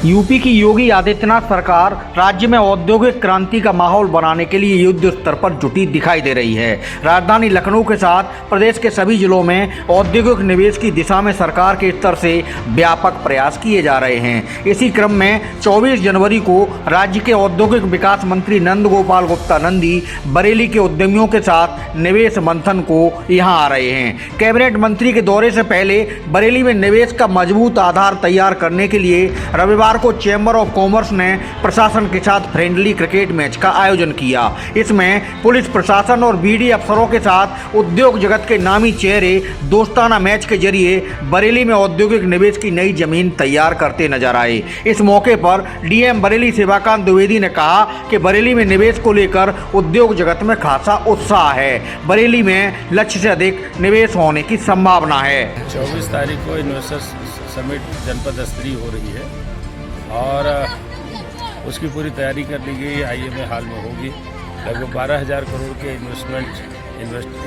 UP की योगी आदित्यनाथ सरकार राज्य में औद्योगिक क्रांति का माहौल बनाने के लिए युद्ध स्तर पर जुटी दिखाई दे रही है। राजधानी लखनऊ के साथ प्रदेश के सभी जिलों में औद्योगिक निवेश की दिशा में सरकार के स्तर से व्यापक प्रयास किए जा रहे हैं। इसी क्रम में 24 जनवरी को राज्य के औद्योगिक विकास मंत्री नंद गोपाल गुप्ता नंदी बरेली के उद्यमियों के साथ निवेश मंथन को यहां आ रहे हैं। कैबिनेट मंत्री के दौरे से पहले बरेली में निवेश का मजबूत आधार तैयार करने के लिए रविवार को चैम्बर ऑफ कॉमर्स ने प्रशासन के साथ फ्रेंडली क्रिकेट मैच का आयोजन किया। इसमें पुलिस प्रशासन और बीडी अफसरों के साथ उद्योग जगत के नामी चेहरे दोस्ताना मैच के जरिए बरेली में औद्योगिक निवेश की नई जमीन तैयार करते नजर आए। इस मौके पर डीएम बरेली सेवाकांत द्विवेदी ने कहा कि बरेली में निवेश को लेकर उद्योग जगत में खासा उत्साह है। बरेली में लक्ष्य से अधिक निवेश होने की संभावना है। 24 तारीख को इन्वेस्टर्स समिट जनपद स्तरीय हो रही है और उसकी पूरी तैयारी कर ली गई। आईएमए हाल में होगी। लगभग 12,000 करोड़ के इन्वेस्ट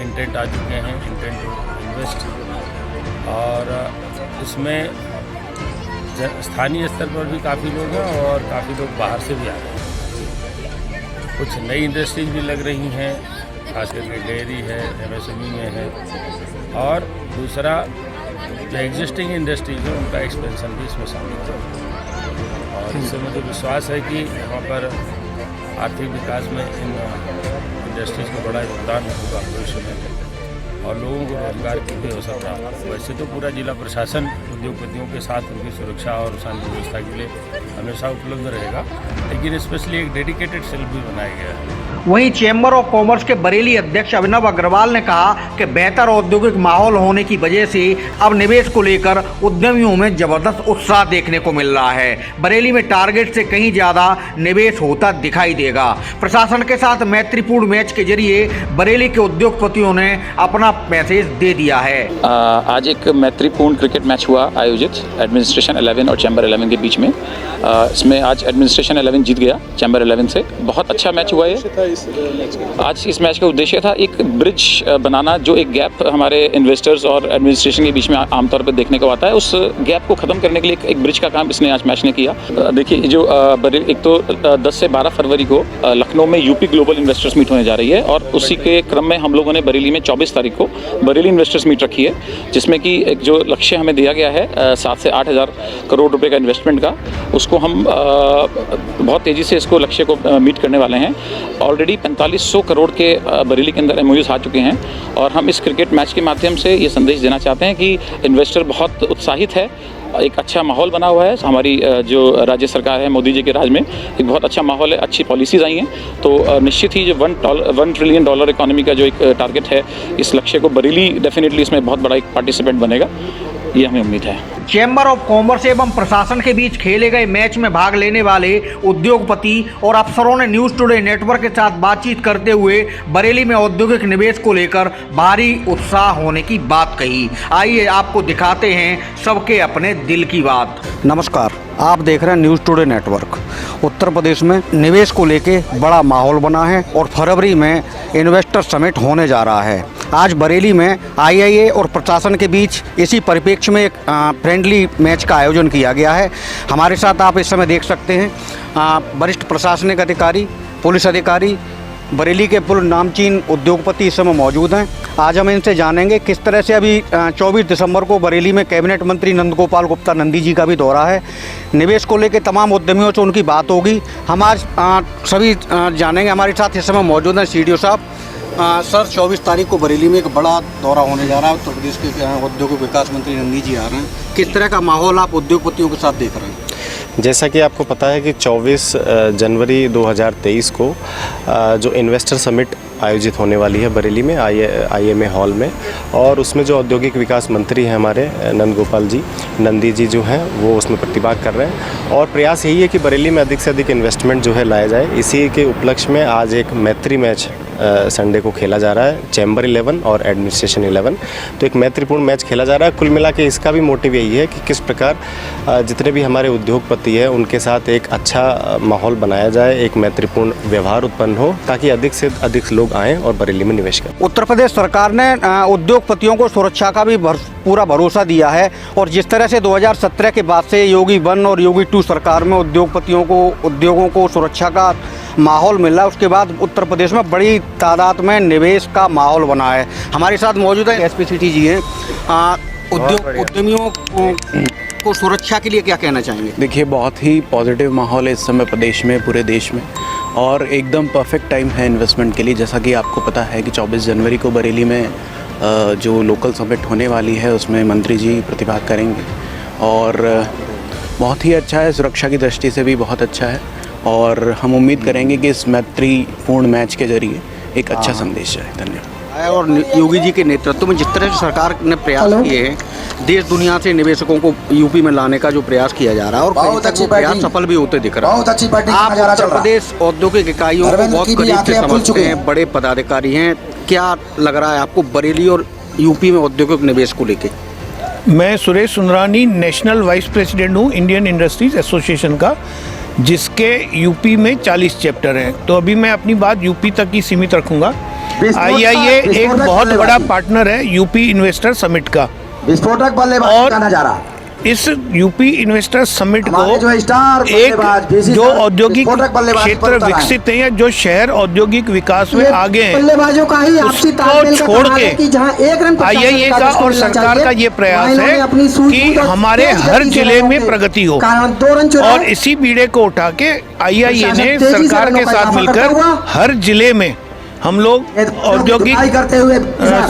इंटेंट आ चुके हैं, इंटेंट टू इन्वेस्ट, और इसमें स्थानीय स्तर पर भी काफ़ी लोग हैं और काफ़ी लोग बाहर से भी आ रहे हैं। कुछ नई इंडस्ट्रीज भी लग रही हैं, खास करके डेयरी है, एमएसएमई में है, और दूसरा जो एग्जिस्टिंग इंडस्ट्रीज है उनका एक्सपेंशन भी इसमें शामिल है। और इससे मुझे विश्वास है कि यहाँ पर आर्थिक विकास में इन इंडस्ट्रीज को बड़ा योगदान होगा भविष्य में, और लोगों को रोजगार की भी अवसर प्राप्त। वैसे तो पूरा जिला प्रशासन उद्योगपतियों के साथ उनकी सुरक्षा और शांति व्यवस्था के लिए हमेशा उपलब्ध रहेगा, लेकिन स्पेशली एक डेडिकेटेड सेल भी बनाया गया है। वहीं चैम्बर ऑफ कॉमर्स के बरेली अध्यक्ष अभिनव अग्रवाल ने कहा कि बेहतर औद्योगिक माहौल होने की वजह से अब निवेश को लेकर उद्यमियों में जबरदस्त उत्साह देखने को मिल रहा है। बरेली में टारगेट से कहीं ज्यादा निवेश होता दिखाई देगा। प्रशासन के साथ मैत्रीपूर्ण मैच के जरिए बरेली के उद्योगपतियों ने अपना मैसेज दे दिया है। आज एक मैत्रीपूर्ण क्रिकेट मैच हुआ आयोजित एडमिनिस्ट्रेशन 11 और चैम्बर 11 के बीच में। इसमें आज एडमिनिस्ट्रेशन 11 जीत गया चैम्बर 11 से। बहुत अच्छा मैच हुआ है। आज इस मैच का उद्देश्य था एक ब्रिज बनाना, जो एक गैप हमारे इन्वेस्टर्स और एडमिनिस्ट्रेशन के बीच में आमतौर पर देखने को आता है। उस गैप को खत्म करने के लिए एक ब्रिज का काम इसने आज मैच ने किया। देखिए, जो एक तो 10 से 12 फरवरी को लखनऊ में यूपी ग्लोबल इन्वेस्टर्स मीट होने जा रही है, और उसी के क्रम में हम लोगों ने बरेली में 24 तारीख को बरेली इन्वेस्टर्स मीट रखी है, जिसमें कि एक जो लक्ष्य हमें दिया गया है 7 से 8,000 करोड़ रुपए का इन्वेस्टमेंट का, उसको हम बहुत तेज़ी से इसको लक्ष्य को मीट करने वाले हैं। ऑलरेडी 4500 करोड़ के बरेली के अंदर एमओयूज आ चुके हैं, और हम इस क्रिकेट मैच के माध्यम से ये संदेश देना चाहते हैं कि इन्वेस्टर बहुत उत्साहित है। एक अच्छा माहौल बना हुआ है। हमारी जो राज्य सरकार है, मोदी जी के राज में एक बहुत अच्छा माहौल है, अच्छी पॉलिसीज आई हैं। तो निश्चित ही जो $1 ट्रिलियन इकोनॉमी का जो एक टारगेट है, इस लक्ष्य को बरेली डेफिनेटली इसमें बहुत बड़ा एक पार्टिसिपेंट बनेगा, ये हमें उम्मीद है। चैम्बर ऑफ कॉमर्स एवं प्रशासन के बीच खेले गए मैच में भाग लेने वाले उद्योगपति और अफसरों ने न्यूज़ टुडे नेटवर्क के साथ बातचीत करते हुए बरेली में औद्योगिक निवेश को लेकर भारी उत्साह होने की बात कही। आइए आपको दिखाते हैं सबके अपने दिल की बात। नमस्कार, आप देख रहे हैं news today network. Uttar Pradesh में निवेश को लेके बड़ा माहौल बना है और फरवरी में इन्वेस्टर समिट होने जा रहा है। आज बरेली में आईआईए और प्रशासन के बीच इसी परिप्रेक्ष्य में एक फ्रेंडली मैच का आयोजन किया गया है। हमारे साथ आप इस समय देख सकते हैं वरिष्ठ प्रशासनिक अधिकारी, पुलिस अधिकारी, बरेली के पूर्व नामचीन उद्योगपति इस समय मौजूद हैं। आज हम इनसे जानेंगे किस तरह से अभी 24 दिसंबर को बरेली में कैबिनेट मंत्री नंद गोपाल गुप्ता नंदी जी का भी दौरा है। निवेश को लेकर तमाम उद्यमियों से उनकी बात होगी। हम आज सभी जानेंगे। हमारे साथ इस समय मौजूद हैं सीडीओ साहब। सर, 24 तारीख को बरेली में एक बड़ा दौरा होने जा रहा है। उत्तर प्रदेश के औद्योगिक विकास मंत्री नंदी जी आ रहे हैं। किस तरह का माहौल आप उद्योगपतियों के साथ देख रहे हैं? जैसा कि आपको पता है कि 24 जनवरी 2023 को जो इन्वेस्टर समिट आयोजित होने वाली है बरेली में आईएमए हॉल में, और उसमें जो औद्योगिक विकास मंत्री हैं हमारे नंद गोपाल जी नंदी जी जो हैं वो उसमें प्रतिभाग कर रहे हैं, और प्रयास यही है कि बरेली में अधिक से अधिक इन्वेस्टमेंट जो है लाया जाए। इसी के उपलक्ष्य में आज एक मैत्री मैच संडे को खेला जा रहा है, चैम्बर 11 और एडमिनिस्ट्रेशन 11। तो एक मैत्रीपूर्ण मैच खेला जा रहा है। कुल मिला के इसका भी मोटिव यही है कि किस प्रकार जितने भी हमारे उद्योगपति हैं उनके साथ एक अच्छा माहौल बनाया जाए, एक मैत्रीपूर्ण व्यवहार उत्पन्न हो, ताकि अधिक से अधिक लोग आएँ और बरेली में निवेश करें। उत्तर प्रदेश सरकार ने उद्योगपतियों को सुरक्षा का भी पूरा भरोसा दिया है और जिस तरह से 2017 के बाद से योगी 1 और योगी 2 सरकार में उद्योगों को सुरक्षा का माहौल मिल रहा है, उसके बाद उत्तर प्रदेश में बड़ी तादाद में निवेश का माहौल बना है। हमारे साथ मौजूद है एसपी सिटी जी हैं। उद्यमियों को सुरक्षा के लिए क्या कहना चाहेंगे? देखिए, बहुत ही पॉजिटिव माहौल है इस समय प्रदेश में, पूरे देश में, और एकदम परफेक्ट टाइम है इन्वेस्टमेंट के लिए। जैसा कि आपको पता है कि 24 जनवरी को बरेली में जो लोकल समिट होने वाली है उसमें मंत्री जी प्रतिभाग करेंगे और बहुत ही अच्छा है, सुरक्षा की दृष्टि से भी बहुत अच्छा है और हम उम्मीद करेंगे कि इस मैत्रीपूर्ण मैच के जरिए एक अच्छा संदेश जाए। धन्यवाद। और योगी जी के नेतृत्व में जिस तरह से सरकार ने प्रयास किए हैं, देश दुनिया से निवेशकों को यूपी में लाने का जो प्रयास किया जा रहा है और बहुत अच्छे प्रयास सफल भी होते दिख रहा है। बहुत अच्छी आप उत्तर प्रदेश औद्योगिक इकाइयों को बहुत करीब से समझते हैं, बड़े पदाधिकारी हैं, क्या लग रहा है आपको बरेली और यूपी में औद्योगिक निवेश को लेके? मैं Suresh Sundarani national vice president हूँ इंडियन इंडस्ट्रीज एसोसिएशन का, जिसके यूपी में 40 चैप्टर हैं। तो अभी मैं अपनी बात यूपी तक ही सीमित रखूँगा। IIA एक बहुत बड़ा पार्टनर है यूपी इन्वेस्टर समिट का, विस्फोटक बल्लेबाजी का नजारा। इस यूपी इन्वेस्टर समिट को हमारे जो स्टार एक बल्लेबाज जो औद्योगिक विस्फोटक बल्लेबाजी क्षेत्र पर विकसित है या जो शहर औद्योगिक विकास में आगे हैं, बल्लेबाजों का ही आपसी तालमेल का छोड़ कमाल है कि जहां एक रन IIA का और सरकार का ये प्रयास है कि हमारे हर जिले में प्रगति हो और इसी बीड़े को उठा के IIA ने सरकार के साथ मिलकर हर जिले में हम लोग औद्योगिक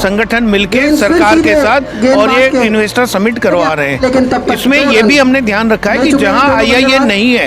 संगठन मिलके सरकार के साथ और ये इन्वेस्टर समिट करवा रहे हैं। इसमें ये भी हमने ध्यान रखा है कि जहां IIA नहीं है,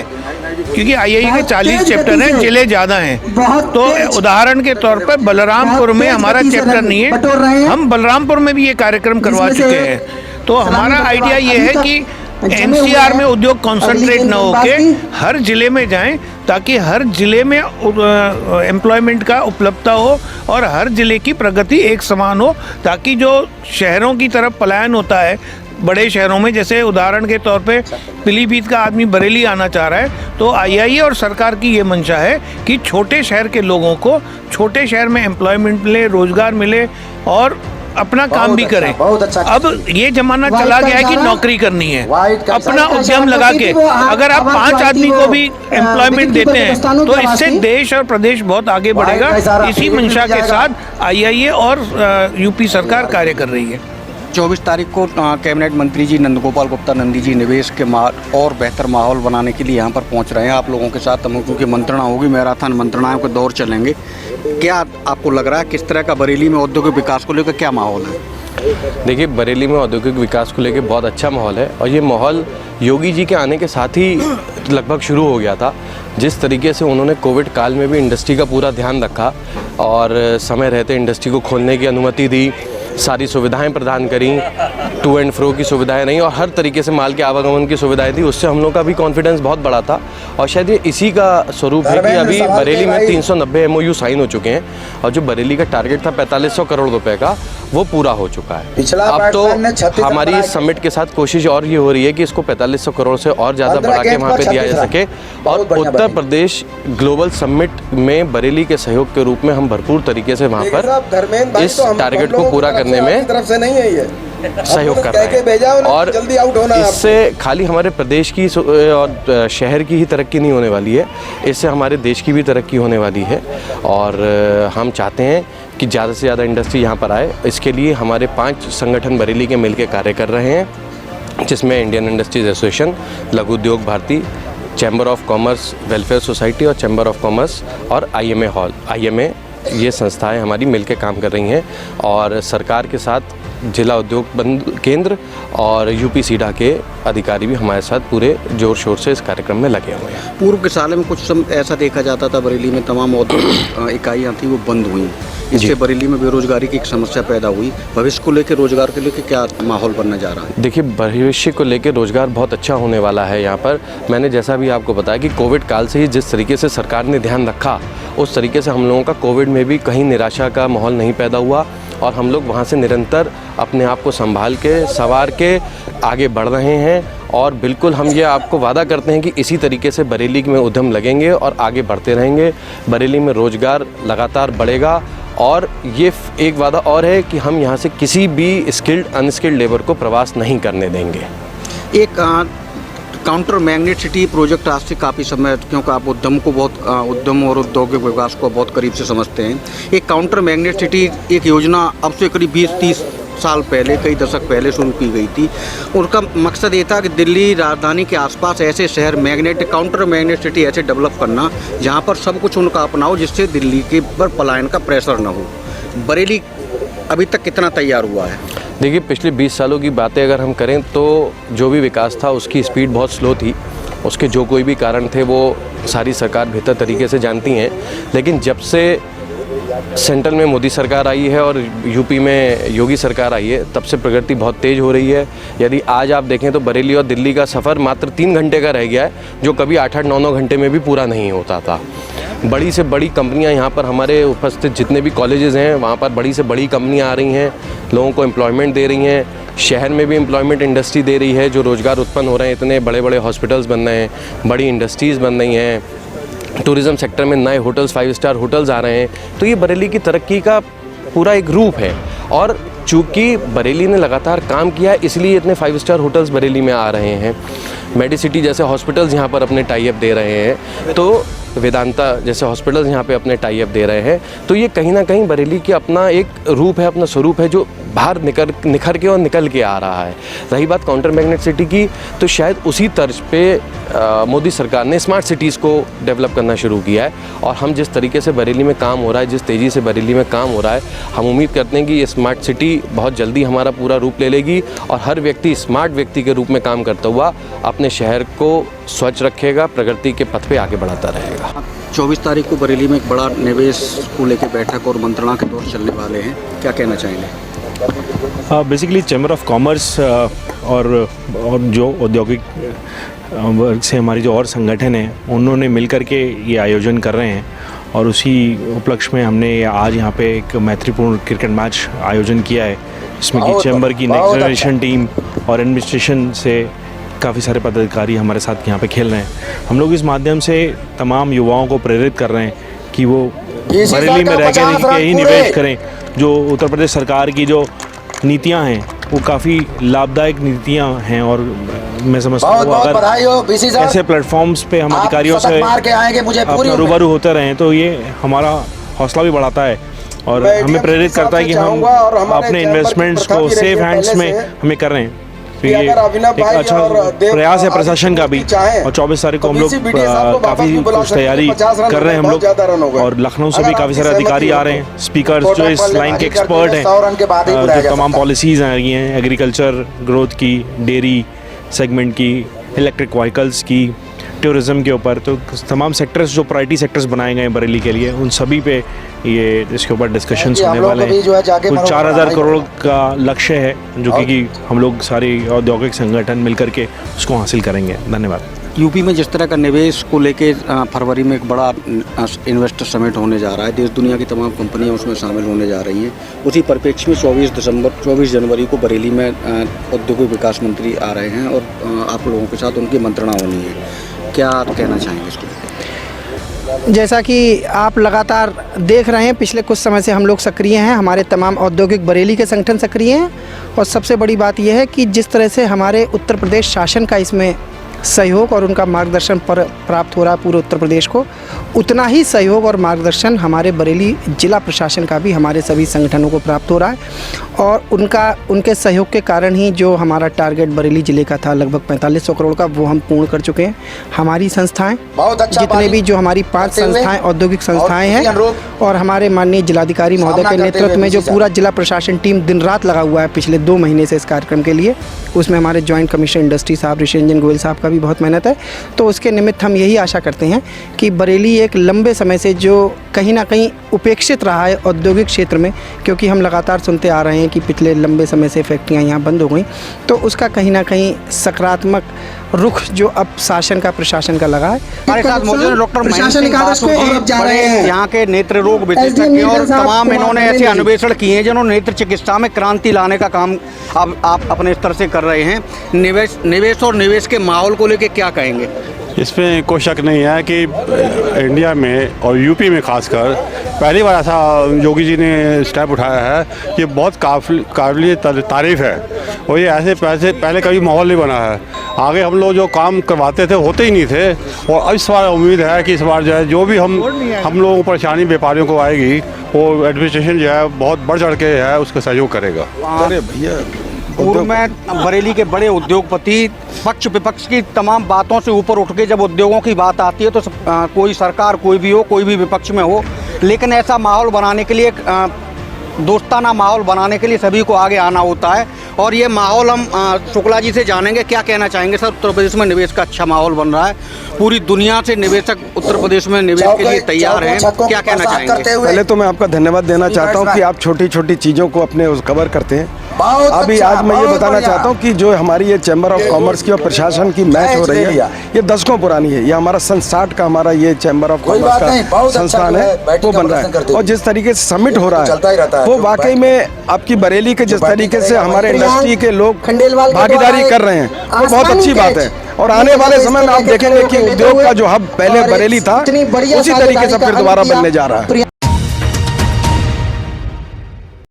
क्योंकि IIA के 40 चैप्टर हैं, जिले ज़्यादा हैं, तो उदाहरण के तौर पर बलरामपुर में हमारा चैप्टर नहीं है, हम बलरामपुर में भी ये कार्यक्रम करवा चुके हैं। तो हमारा आइडिया ये है कि NCR में उद्योग कॉन्सेंट्रेट न होके हर जिले में जाएं ताकि हर जिले में एम्प्लॉयमेंट का उपलब्धता हो और हर जिले की प्रगति एक समान हो, ताकि जो शहरों की तरफ पलायन होता है बड़े शहरों में, जैसे उदाहरण के तौर पे पीलीभीत का आदमी बरेली आना चाह रहा है, तो IIA और सरकार की ये मंशा है कि छोटे शहर के लोगों को छोटे शहर में एम्प्लॉयमेंट मिले, रोजगार मिले और अपना काम भी करें। अब ये जमाना चला गया है कि नौकरी करनी है, अपना उद्यम लगा के अगर आप 5 आदमी को भी एम्प्लॉयमेंट देते हैं तो इससे देश और प्रदेश बहुत आगे बढ़ेगा। इसी मंशा के साथ IIA और यूपी सरकार कार्य कर रही है। 24 तारीख को कैबिनेट मंत्री जी नंदगोपाल गुप्ता नंदी जी निवेश के और बेहतर माहौल बनाने के लिए यहाँ पर पहुँच रहे हैं आप लोगों के साथ, क्योंकि मंत्रणा होगी, मैराथन मंत्रणाओं के दौर चलेंगे। क्या आपको लग रहा है किस तरह का बरेली में औद्योगिक विकास को लेकर क्या माहौल है? देखिए, बरेली में औद्योगिक विकास को लेकर बहुत अच्छा माहौल है और ये माहौल योगी जी के आने के साथ ही लगभग शुरू हो गया था। जिस तरीके से उन्होंने कोविड काल में भी इंडस्ट्री का पूरा ध्यान रखा और समय रहते इंडस्ट्री को खोलने की अनुमति दी, सारी सुविधाएं प्रदान करी, टू एंड फ्रो की सुविधाएं रहीं और हर तरीके से माल के आवागमन की सुविधाएं थी, उससे हम लोग का भी कॉन्फिडेंस बहुत बड़ा था। और शायद ये इसी का स्वरूप है कि अभी बरेली में 390 MOU साइन हो चुके हैं और जो बरेली का टारगेट था 4500 करोड़ रुपए का, वो पूरा हो चुका है। अब तो हमारी इस समिट के साथ कोशिश और ये हो रही है कि इसको 4500 करोड़ से और ज़्यादा बढ़ा के वहाँ पे दिया जा सके और उत्तर प्रदेश ग्लोबल समिट में बरेली के सहयोग के रूप में हम भरपूर तरीके से वहाँ पर इस टारगेट को पूरा करने में सहयोग कर रहे हैं। और इससे खाली हमारे प्रदेश की और शहर की ही तरक्की नहीं होने वाली है, इससे हमारे देश की भी तरक्की होने वाली है और हम चाहते हैं कि ज़्यादा से ज़्यादा इंडस्ट्री यहाँ पर आए। इसके लिए हमारे 5 संगठन बरेली के मिलकर कार्य कर रहे हैं, जिसमें Indian industries association, Laghu Udyog Bharati, chamber of commerce welfare society और चैम्बर ऑफ कॉमर्स और IMA ये संस्थाएं हमारी मिलकर काम कर रही हैं और सरकार के साथ जिला उद्योग केंद्र और यूपी सीडा के अधिकारी भी हमारे साथ पूरे जोर शोर से इस कार्यक्रम में लगे हुए हैं। पूर्व के साल में कुछ समय ऐसा देखा जाता था बरेली में तमाम औद्योगिक इकाइयाँ थी वो बंद हुई, इससे बरेली में बेरोजगारी की एक समस्या पैदा हुई। भविष्य को लेकर रोजगार के लेकर क्या माहौल बनने जा रहा है? देखिए, भविष्य को लेकर रोजगार बहुत अच्छा होने वाला है यहाँ पर। मैंने जैसा भी आपको बताया कि कोविड काल से ही जिस तरीके से सरकार ने ध्यान रखा, उस तरीके से हम लोगों का कोविड में भी कहीं निराशा का माहौल नहीं पैदा हुआ और हम लोग वहाँ से निरंतर अपने आप को संभाल के संवार के आगे बढ़ रहे हैं और बिल्कुल हम ये आपको वादा करते हैं कि इसी तरीके से बरेली में उद्यम लगेंगे और आगे बढ़ते रहेंगे। बरेली में रोजगार लगातार बढ़ेगा और ये एक वादा और है कि हम यहाँ से किसी भी स्किल्ड अनस्किल्ड लेबर को प्रवास नहीं करने देंगे। एक काउंटर मैग्नेट सिटी प्रोजेक्ट आज से काफ़ी समय, क्योंकि आप उद्यम को बहुत उद्यम और औद्योगिक विकास को बहुत करीब से समझते हैं। एक काउंटर मैग्नेट सिटी एक योजना अब से करीब 20-30 साल पहले, कई दशक पहले शुरू की गई थी। उनका मकसद ये था कि दिल्ली राजधानी के आसपास ऐसे शहर काउंटर मैग्नेट सिटी ऐसे डेवलप करना जहाँ पर सब कुछ उनका अपनाओ, जिससे दिल्ली के पर पलायन का प्रेशर न हो। बरेली अभी तक कितना तैयार हुआ है? देखिए, पिछले 20 सालों की बातें अगर हम करें तो जो भी विकास था उसकी स्पीड बहुत स्लो थी। उसके जो कोई भी कारण थे वो सारी सरकार बेहतर तरीके से जानती हैं। लेकिन जब से सेंट्रल में मोदी सरकार आई है और यूपी में योगी सरकार आई है, तब से प्रगति बहुत तेज़ हो रही है। यदि आज आप देखें तो बरेली और दिल्ली का सफ़र मात्र 3 घंटे का रह गया है, जो कभी 8-8, 9-9 घंटे में भी पूरा नहीं होता था। बड़ी से बड़ी कंपनियां यहाँ पर, हमारे उपस्थित जितने भी कॉलेजेस हैं वहाँ पर बड़ी से बड़ी कंपनियां आ रही हैं, लोगों को एम्प्लॉयमेंट दे रही हैं। शहर में भी एम्प्लॉयमेंट इंडस्ट्री दे रही है, जो रोज़गार उत्पन्न हो रहे हैं। इतने बड़े बड़े हॉस्पिटल्स बन रहे हैं, बड़ी इंडस्ट्रीज़ बन रही हैं, टूरिज़्म सेक्टर में नए होटल्स, 5 स्टार होटल्स आ रहे हैं। तो ये बरेली की तरक्की का पूरा एक रूप है। और चूँकि बरेली ने लगातार काम किया है, इसलिए इतने 5 स्टार होटल्स बरेली में आ रहे हैं। मेडिसिटी जैसे हॉस्पिटल्स यहाँ पर अपने टाई अप दे रहे हैं, तो वेदांता जैसे हॉस्पिटल्स यहाँ पे अपने टाई अप दे रहे हैं। तो ये कहीं ना कहीं बरेली की अपना एक रूप है, अपना स्वरूप है, जो बाहर निखर के और निकल के आ रहा है। रही बात काउंटर मैग्नेट सिटी की, तो शायद उसी तर्ज पे मोदी सरकार ने स्मार्ट सिटीज़ को डेवलप करना शुरू किया है। और हम जिस तरीके से बरेली में काम हो रहा है, जिस तेज़ी से बरेली में काम हो रहा है, हम उम्मीद करते हैं कि ये स्मार्ट सिटी बहुत जल्दी हमारा पूरा रूप ले लेगी और हर व्यक्ति स्मार्ट व्यक्ति के रूप में काम करता हुआ अपने शहर को स्वच्छ रखेगा, प्रगति के पथ पे आगे बढ़ाता रहेगा। 24 तारीख को बरेली में एक बड़ा निवेश को लेकर बैठक और मंत्रणा के दौर चलने वाले हैं, क्या कहना चाहेंगे? बेसिकली चैम्बर ऑफ कॉमर्स और जो औद्योगिक वर्ग से हमारी जो और संगठन हैं, उन्होंने मिलकर के ये आयोजन कर रहे हैं। और उसी उपलक्ष्य में हमने आज यहाँ पे एक मैत्रीपूर्ण क्रिकेट मैच आयोजन किया है, जिसमें कि चैम्बर की नेक्स्ट जनरेशन टीम और एडमिनिस्ट्रेशन से काफ़ी सारे पदाधिकारी हमारे साथ यहाँ पे खेल रहे हैं। हम लोग इस माध्यम से तमाम युवाओं को प्रेरित कर रहे हैं कि वो बरेली में रह के ही निवेश करें। जो उत्तर प्रदेश सरकार की जो नीतियाँ हैं वो काफ़ी लाभदायक नीतियाँ हैं, और मैं समझता हूँ अगर ऐसे प्लेटफॉर्म्स पे हम अधिकारियों से अपना रूबरू होते रहें तो ये हमारा हौसला भी बढ़ाता है और हमें प्रेरित करता है कि हम अपने इन्वेस्टमेंट्स को सेफ हैंड्स में हमें कर रहे हैं। तो ये एक अच्छा प्रयास है प्रशासन का भी। और 24 तारीख को हम लोग काफ़ी कुछ तैयारी कर रहे हैं हम लोग, और लखनऊ से भी काफ़ी सारे अधिकारी आ रहे हैं, स्पीकर जो इस लाइन के एक्सपर्ट हैं, जो तमाम पॉलिसीज़ आ रही हैं एग्रीकल्चर ग्रोथ की, डेयरी सेगमेंट की, इलेक्ट्रिक व्हीकल्स की, टूरिज़्म के ऊपर। तो तमाम सेक्टर्स जो प्रायोरिटी सेक्टर्स बनाए गए हैं बरेली के लिए, उन सभी पे ये इसके ऊपर डिस्कशंस होने वाले हैं। कुछ 4000 करोड़ का लक्ष्य है, जो कि हम लोग सारी औद्योगिक संगठन मिलकर के उसको हासिल करेंगे। धन्यवाद। यूपी में जिस तरह का निवेश को लेके फरवरी में एक बड़ा इन्वेस्टर समिट होने जा रहा है, देश दुनिया की तमाम कंपनियां उसमें शामिल होने जा रही हैं। उसी परिप्रेक्ष्य में 24 जनवरी को बरेली में औद्योगिक विकास मंत्री आ रहे हैं और आप लोगों के साथ उनकी मंत्रणा होनी है, क्या कहना चाहेंगे इसको? जैसा कि आप लगातार देख रहे हैं, पिछले कुछ समय से हम लोग सक्रिय हैं, हमारे तमाम औद्योगिक बरेली के संगठन सक्रिय हैं। और सबसे बड़ी बात यह है कि जिस तरह से हमारे उत्तर प्रदेश शासन का इसमें सहयोग और उनका मार्गदर्शन प्राप्त हो रहा है पूरे उत्तर प्रदेश को, उतना ही सहयोग और मार्गदर्शन हमारे बरेली जिला प्रशासन का भी हमारे सभी संगठनों को प्राप्त हो रहा है। और उनके सहयोग के कारण ही जो हमारा टारगेट बरेली ज़िले का था लगभग 4500 करोड़ का, वो हम पूर्ण कर चुके हैं। हमारी संस्थाएं जितने भी जो हमारी 5 संस्थाएं औद्योगिक संस्थाएं हैं और हमारे माननीय जिलाधिकारी महोदय के नेतृत्व में जो पूरा जिला प्रशासन टीम दिन रात लगा हुआ है पिछले 2 महीने से इस कार्यक्रम के लिए, उसमें हमारे जॉइंट कमिश्नर इंडस्ट्री साहब ऋषि रंजन गोयल साहब का भी बहुत मेहनत है। तो उसके निमित्त हम यही आशा करते हैं कि बरेली एक लंबे समय से जो कहीं ना कहीं उपेक्षित रहा है औद्योगिक क्षेत्र में, क्योंकि हम लगातार सुनते आ रहे हैं कि पिछले लंबे समय से फैक्ट्रियां यहाँ बंद हो गई, तो उसका कहीं ना कहीं सकारात्मक रुख जो अब शासन का प्रशासन का लगा है। हमारे साथ मौजूद डॉक्टर यहाँ के नेत्र रोग विशेषज्ञ और तमाम इन्होंने ऐसे अन्वेषण किए हैं जिन्होंने नेत्र चिकित्सा में क्रांति लाने का काम अब आप अपने स्तर से कर रहे हैं। निवेश और निवेश के माहौल को लेकर क्या कहेंगे? इसमें कोई शक नहीं है कि इंडिया में और यूपी में खासकर पहली बार ऐसा योगी जी ने स्टेप उठाया है कि बहुत काबिल तारीफ़ है। और ये ऐसे पहले कभी माहौल नहीं बना है। आगे हम लोग जो काम करवाते थे होते ही नहीं थे, और इस बार उम्मीद है कि इस बार जो है जो भी हम लोगों को परेशानी व्यापारियों को आएगी वो एडमिनिस्ट्रेशन जो है बहुत बढ़ चढ़ के है उसका सहयोग करेगा। अरे भैया, पूर्व में बरेली के बड़े उद्योगपति पक्ष विपक्ष की तमाम बातों से ऊपर उठ के जब उद्योगों की बात आती है तो कोई सरकार कोई भी हो, कोई भी विपक्ष में हो, लेकिन ऐसा माहौल बनाने के लिए दोस्ताना माहौल बनाने के लिए सभी को आगे आना होता है। और ये माहौल हम शुक्ला जी से जानेंगे, क्या कहना चाहेंगे सर। उत्तर प्रदेश में निवेश का अच्छा माहौल बन रहा है, पूरी दुनिया से निवेशक उत्तर प्रदेश में निवेश के लिए तैयार हैं, क्या कहना चाहेंगे। पहले तो मैं आपका धन्यवाद देना चाहता हूँ कि आप छोटी छोटी चीज़ों को अपने कवर करते हैं। अभी आज मैं ये बताना चाहता हूँ कि जो हमारी ये चैम्बर ऑफ कॉमर्स की और प्रशासन की मैच हो रही है, ये दशकों पुरानी है। ये हमारा सन 60 का हमारा ये चैम्बर ऑफ कॉमर्स का संस्थान है, वो बन रहा है। और जिस तरीके से समिट हो रहा है वो वाकई में आपकी बरेली के जिस तरीके से हमारे इंडस्ट्री के लोग भागीदारी कर रहे हैं वो बहुत अच्छी बात है। और आने वाले समय में आप देखेंगे कि उद्योग का जो हब पहले बरेली था उसी तरीके से फिर दोबारा बनने जा रहा है।